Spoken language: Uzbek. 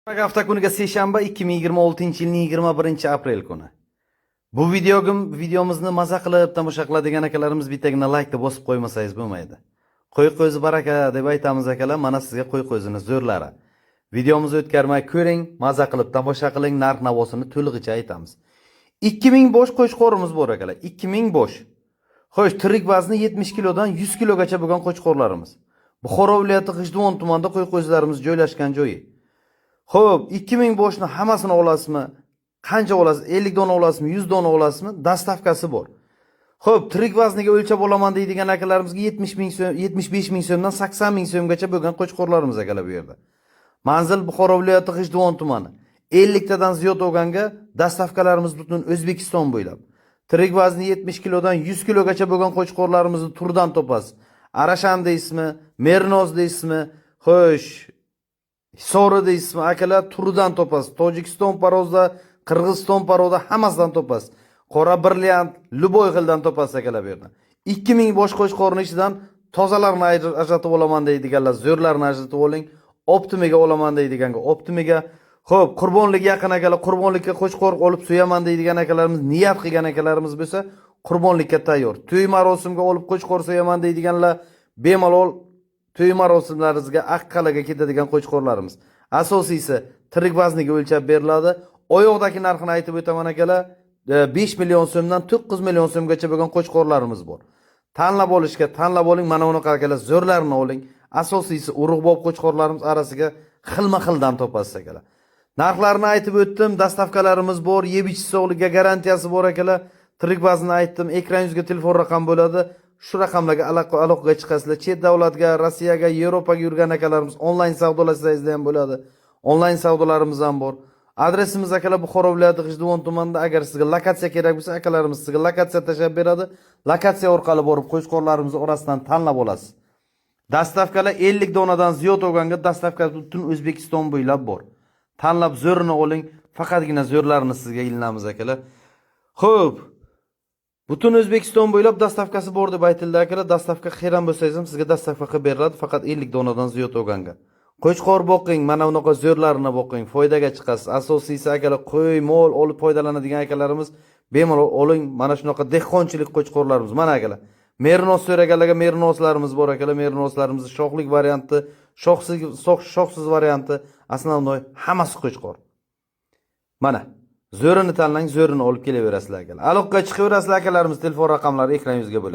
Hafta kuniga seshanba 2026-yilning 21-aprel kuni. Bu videomizni maza qilib tomosha qiladigan akalarimiz bittagina like deb bosib qo'ymasangiz bo'lmaydi. Qo'y qo'zi baraka deb aytamiz akalar, mana sizga qo'y qo'zini zo'rlari. Videomizni o'tkazmay ko'ring, maza qilib tomosha qiling, narx-navosini to'lig'icha aytamiz. 2000 bosh qo'chqorimiz bor akalar, 2000 bosh. Xo'sh, tirik vazni 70 kilodan 100 kilogacha bo'lgan qo'chqorlarimiz. Buxoro viloyati G'ijduvon tumanida qo'y qo'zlarimiz joylashgan joyi. Xo'p, 2000 boshni hammasini olasizmi? Qancha olasiz? 50 dona olasizmi? 100 dona olasizmi? Dastavkasi bor. Xo'p, tirik vazniga o'lchab olaman deydigan akalarimizga 70 ming so'm, 75 ming so'mdan 80 ming so'mgacha bo'lgan qo'chqorlarimiz akalar bu yerda. Manzil Buxoro viloyati G'ijduvon tumani. 50 tadan ziyod olganga dastavkalarimiz butun O'zbekiston bo'ylab. Tirik vazni 70 kilodan 100 kilogacha bo'lgan qo'chqorlarimizni turdan topasiz. Arashan deysizmi? Mernoz deysizmi? Xo'sh, Hisori deysizmi? Akalar turidan topasiz. Tojikiston parozda, Qirg'iziston parozda hammasidan topasiz. Qora brilliant, luboy xildan topasiz akalar bu yerda. 2000 bosh qo'chqorning ichidan tozalarni ajratib olaman deydiganlar, zo'rlarni ajratib oling. Optimiga olaman deydiganga optimiga. Xo'p, qurbonlik yaqin akalar, qurbonlikka qo'chqor olib so'yaman deydigan akalarimiz, niyat qilgan akalarimiz bo'lsa, qurbonlikka tayyor. To'y marosimga olib qo'chqor so'yaman deydiganlar, bemalol to'y marosimlaringizga aqqalaga ketadigan qo'chqorlarimiz. Asosiysi tirik vazniga o'lchab beriladi. Oyoqdagi narxini aytib o'taman akalar, 5 million so'mdan 9 million so'mgacha bo'lgan qo'chqorlarimiz bor. Tanlab olishga tanlab oling, mana unaqa akalar, zo'rlarini oling. Asosiysi urug'bob qo'chqorlarimiz arasiga xilma-xildan topasiz akalar. Narxlarini aytib o'tdim, dastavkalarimiz bor, yeb ichish sog'ligiga garantiyasi bor akalar. Tirik vazni aytdim, ekraningizga telefon raqam bo'ladi. Shu raqamlarga aloqaga chiqasizlar. Chet davlatga, Rossiyaga, Yevropaga yurgan akalarimiz onlayn savdolasangizda ham bo'ladi. Onlayn savdolarimiz ham bor. Adresimiz akalar Buxoro viloyati G'ijduvon tumanida. Agar sizga lokatsiya kerak bo'lsa, akalarimiz sizga lokatsiya tashab beradi. Lokatsiya orqali borib qo'chqorlarimiz orasidan tanlab olasiz. Dastavkalar 50 donadan ziyod olganga dastavka butun O'zbekiston bo'ylab bor. Tanlab zo'rini oling, faqatgina zo'rlarini sizga ilinamiz akalar. Xo'p, butun O'zbekiston bo'ylab dastavkasi bor deb aytildi akalar. Dastavka qiran bo'lsangiz ham sizga dastavka qilib beriladi, faqat 50 donadan ziyod olganga. Qo'chqor boqing, mana unaqa zo'rlarini boqing, foydaga chiqasiz. Asosiysi akalar, qo'y, mol olib foydalanadigan akalarimiz bemalol oling. Mana shunaqa dehqonchilik qo'chqorlarimiz mana akalar. Mernos so'raganlarga mernoslarimiz bor akalar. Mernoslarimiz shoxlik varianti, shoxsiz varianti, основной hammasi qo'chqor. Mana zo'rini tanlang, zo'rini olib kelaverasizlar akalar. Aloqaga chiqaverasizlar akalarimiz, telefon raqamlari ekrangizga bo'ladi.